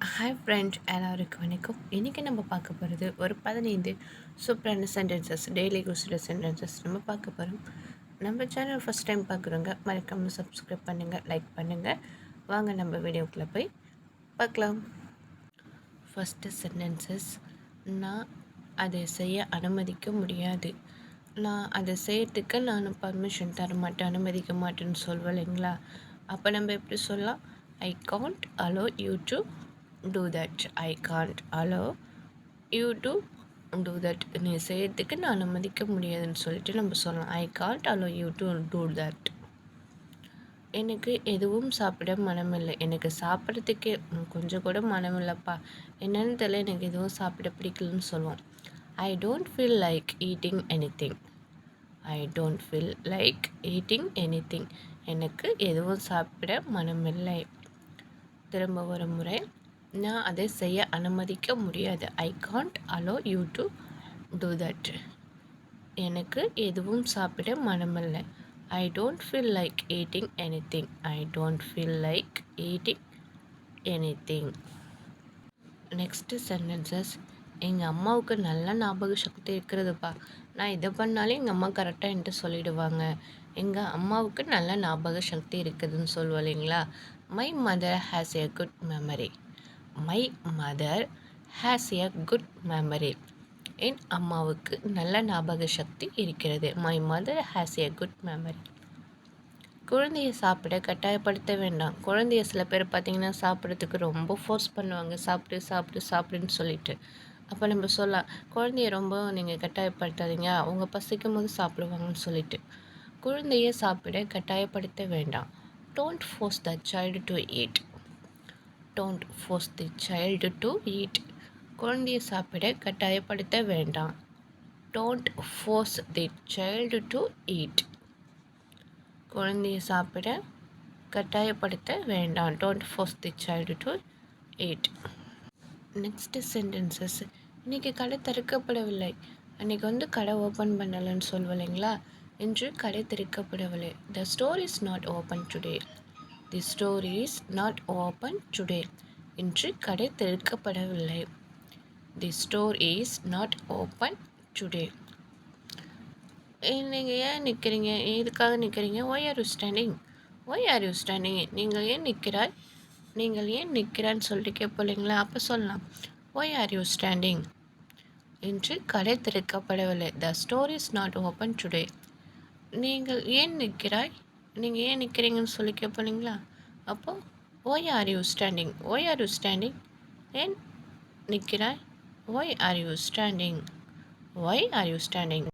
Hi friend எல்லாருக்கும் வணக்கம். இன்றைக்கி நம்ம பார்க்க போகிறது ஒரு 15 சூப்பரான சென்டென்சஸ், டெய்லி யூஸ்டு சென்டென்சஸ் நம்ம பார்க்க போகிறோம். நம்ம சேனல் ஃபஸ்ட் டைம் பார்க்குறவங்க மறக்காமல் சப்ஸ்கிரைப் பண்ணுங்கள், லைக் பண்ணுங்கள். வாங்க நம்ம வீடியோக்குள்ளே போய் பார்க்கலாம். ஃபஸ்ட்டு சென்டென்சஸ், நான் அதை செய்ய அனுமதிக்க முடியாது. நான் அதை செய்யறதுக்கு நான் பர்மிஷன் தர மாட்டேன், அனுமதிக்க மாட்டேன்னு சொல்வேன் இல்லைங்களா? அப்போ நம்ம எப்படி சொல்லலாம்? I can't allow you to do that. I can't allow you to do that. நீ செய்யறதுக்கு நான் அனுமதிக்க முடியாதுன்னு சொல்லிட்டு நம்ம சொல்லலாம். I can't allow you to do that. எனக்கு எதுவும் சாப்பிட மனமில்லை. எனக்கு சாப்பிட்றதுக்கே கொஞ்சம் கூட மனமில்லைப்பா, என்னன்னு தெரியல, எனக்கு எதுவும் சாப்பிட பிடிக்கலன்னு சொல்லுவோம். I don't feel like eating anything. I don't feel like eating anything. எனக்கு எதுவும் சாப்பிட மனமில்லை. திரும்ப ஒரு முறை, நான் அதை செய்ய அனுமதிக்க முடியாது. I can't allow you to do that. எனக்கு எதுவும் சாப்பிட மனமில்லை. I don't feel like eating anything. I don't feel like eating anything. Next sentences, எங்கள் அம்மாவுக்கு நல்ல ஞாபக சக்தி இருக்கிறதுப்பா. நான் இதை பண்ணாலே எங்கள் அம்மா கரெக்டாக என்கிட்ட சொல்லிவிடுவாங்க. எங்கள் அம்மாவுக்கு நல்ல ஞாபக சக்தி இருக்குதுன்னு சொல்லுவோம் இல்லைங்களா? My mother has a good memory. My mother has a good memory. என் அம்மாவுக்கு நல்ல ஞாபக சக்தி இருக்கிறது. My mother has a good memory. குழந்தையை சாப்பிட கட்டாயப்படுத்த வேண்டாம். குழந்தைய சில பேர் பார்த்திங்கன்னா சாப்பிட்றதுக்கு ரொம்ப ஃபோர்ஸ் பண்ணுவாங்க, சாப்பிடு சாப்பிடு சாப்பிடுன்னு சொல்லிட்டு. அப்போ நம்ம சொல்லலாம், குழந்தைய ரொம்ப நீங்கள் கட்டாயப்படுத்தாதீங்க, அவங்க பசிக்கும் போது சாப்பிடுவாங்கன்னு சொல்லிட்டு. குழந்தையை சாப்பிட கட்டாயப்படுத்த வேண்டாம். Don't force the child to eat. Don't force the child to eat. குழந்தையை சாப்பிட கட்டாயப்படுத்த வேண்டாம். Don't force the child to eat. குழந்தையை சாப்பிட கட்டாயப்படுத்த வேண்டாம். Don't force the child to eat. Next sentences, இன்றைக்கி கடை திறக்கப்படவில்லை. அன்றைக்கி கடை ஓப்பன் பண்ணலைன்னு சொல்லுவோம் இல்லைங்களா? இன்று கடை திறக்கப்படவில்லை. The store is not open today. The store is not open today. இன்று கடை திறக்கப்படவில்லை. The store is not open today. நீங்கள் ஏன் நிற்கிறீங்க? எதுக்காக நிற்கிறீங்க? Why are you standing? Why are you standing? நீங்கள் ஏன் நிற்கிறாய்? நீங்கள் ஏன் நிற்கிறான்னு சொல்லிட்டு கேட்போம் இல்லைங்களா? அப்போ சொல்லலாம், Why are you standing? இன்று கடை திறக்கப்படவில்லை. The store is not open today. நீங்கள் ஏன் நிற்கிறாய்? நீங்கள் ஏன் நிற்கிறீங்கன்னு சொல்லி கேட்போம் இல்லைங்களா? அப்போ why are you standing? Why are you standing? ஏன் நிற்கிறாய்? Why are you standing? Why are you standing?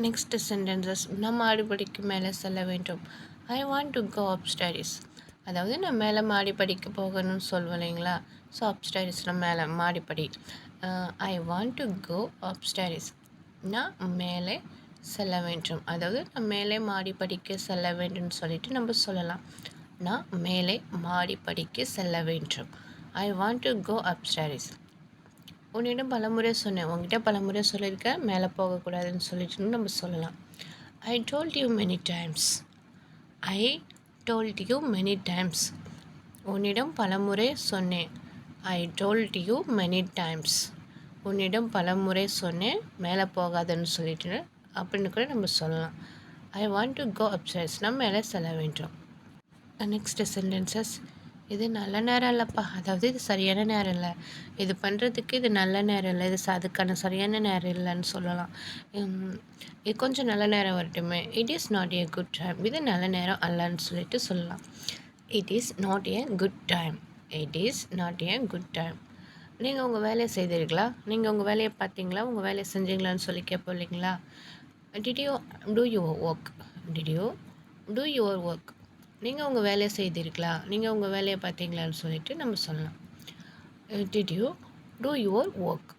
Next sentences, நான் மாடிப்படிக்கு மேலே செல்ல வேண்டும். I want to go upstairs. அதாவது நான் மேலே மாடிப்படிக்கு போகணும்னு சொல்லுவேன் இல்லைங்களா? ஸோ அப்ஸ்டைரிஸ்னா மேலே மாடிப்படி. I want to go upstairs. நான் மேலே செல்ல வேண்டும். அதாவது நான் மேலே மாடிப்படிக்கு செல்ல வேண்டும்னு சொல்லிட்டு நம்ம சொல்லலாம். நான் மேலே மாடிப்படிக்கு செல்ல வேண்டும். I want to go upstairs. உன்னிடம் பலமுறை சொன்னேன், உங்ககிட்ட பலமுறை சொல்லியிருக்கேன் மேலே போகக்கூடாதுன்னு சொல்லிட்டுன்னு நம்ம சொல்லலாம். I told you many times. I told you many times. உன்னிடம் பலமுறை சொன்னேன். I told you many times. உன்னிடம் பலமுறை சொன்னேன் மேலே போகாதுன்னு சொல்லிட்டு அப்படின்னு கூட நம்ம சொல்லலாம். ஐ வாண்ட் டு கோ அப்ஸ்டைர்ஸ்னால் மேலே செல்ல வேண்டும். நெக்ஸ்ட் சென்டென்சஸ், இது நல்ல நேரம் இல்லைப்பா. அதாவது இது சரியான நேரம் இல்லை, இது பண்ணுறதுக்கு இது நல்ல நேரம் இல்லை, இது அதுக்கான சரியான நேரம் இல்லைன்னு சொல்லலாம். இது கொஞ்சம் நல்ல நேரம் வரட்டுமே. It is not a good time. இது நல்ல நேரம் அல்லன்னு சொல்லிட்டு சொல்லலாம். It is not a good time. It is not a good time. நீங்கள் உங்கள் வேலையை செய்தீர்களா? நீங்கள் உங்கள் வேலையை பார்த்தீங்களா? உங்கள் வேலையை செஞ்சீங்களான்னு சொல்லி கேட்போம் இல்லைங்களா? Did you do your work? Did you do your work? நீங்கள் உங்கள் வேலையை செய்தீர்களா? நீங்கள் உங்கள் வேலையை பார்த்தீங்களான்னு சொல்லிட்டு நம்ம சொல்லலாம். Did you do your work?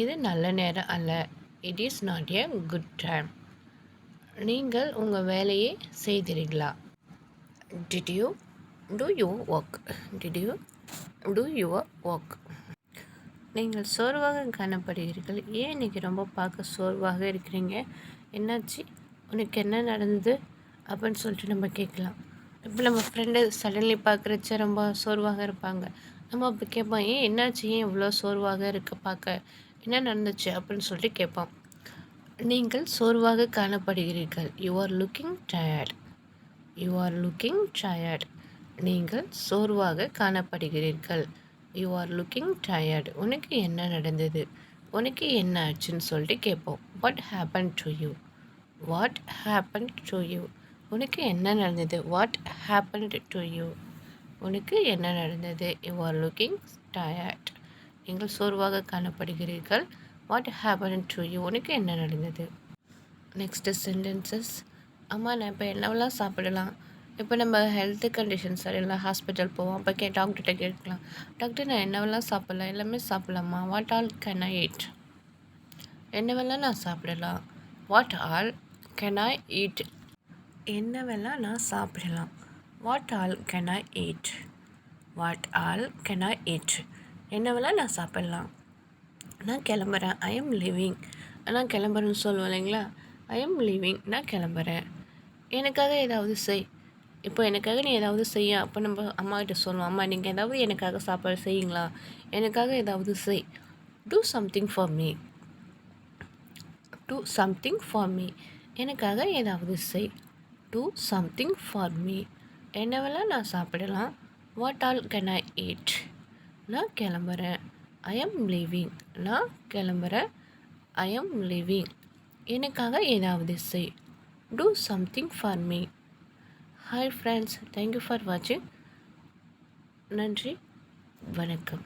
இது நல்ல நேரம் அல்ல. It is not a good time. நீங்கள் உங்கள் வேலையை செய்தீர்களா? Did you do your work? Did you do your work? நீங்கள் சோர்வாக காணப்படுகிறீர்கள். ஏன் இன்றைக்கி ரொம்ப பார்க்க சோர்வாக இருக்கிறீங்க? என்னாச்சு? உனக்கு என்ன நடந்தது அப்படின்னு சொல்லிட்டு நம்ம கேட்கலாம். இப்போ நம்ம ஃப்ரெண்டு சடன்லி பார்க்குறச்ச ரொம்ப சோர்வாக இருப்பாங்க. நம்ம அப்போ கேட்போம், "ஏன் என்னாச்சு? ஏன் இவ்வளோ சோர்வாக இருக்க பார்க்க? என்ன நடந்துச்சு?" அப்படின்னு சொல்லிட்டு கேட்போம். "நீங்கள் சோர்வாக காணப்படுகிறீர்கள். You are looking tired. You are looking tired." நீங்கள் சோர்வாக காணப்படுகிறீர்கள். You are looking tired. உனக்கு என்ன நடந்தது? உனக்கு என்ன ஆச்சுன்னு சொல்லிட்டு கேட்போம். What happen to you? What happen to you? உனக்கு என்ன நடந்தது? What happen to you? உனக்கு என்ன நடந்தது? You are looking tired. நீங்கள் சோர்வாக காணப்படுகிறீர்கள். What happen to you? உனக்கு என்ன நடந்தது? Next sentences. அம்மா நான் இப்போ என்னவெல்லாம் சாப்பிடலாம்? இப்போ நம்ம ஹெல்த் கண்டிஷன் சரியில்லை, ஹாஸ்பிட்டல் போவோம். அப்போ டாக்டர்கிட்ட கேட்கலாம், டாக்டர் நான் என்னவெல்லாம் சாப்பிடலாம்? எல்லாமே சாப்பிடலாமா? What all can I eat? என்னவெல்லாம் நான் சாப்பிடலாம்? What all can I eat? என்னவெல்லாம் நான் சாப்பிடலாம்? What all can I eat? What all can I eat? என்னவெல்லாம் நான் சாப்பிட்லாம்? நான் கிளம்புறேன். I am living. நான் கிளம்புறேன்னு சொல்லுவேன் இல்லைங்களா? I am living. நான் கிளம்புறேன். எனக்காக ஏதாவது செய். இப்போ எனக்காக நீ ஏதாவது செய்ய. அப்போ நம்ம அம்மாக்கிட்ட சொல்லுவோம், அம்மா நீங்கள் ஏதாவது எனக்காக சாப்பாடு செய்யுங்களா? எனக்காக ஏதாவது செய். Do something for me. Do something for me. எனக்காக ஏதாவது செய். Do something for me. என்னவெல்லாம் நான் சாப்பிடலாம்? What all can I eat? நான் கிளம்புறேன். I am leaving. நான் கிளம்புறேன். I am leaving. எனக்காக ஏதாவது செய். Do something for me. Hi friends, thank you for வாட்சிங். நன்றி, வணக்கம்.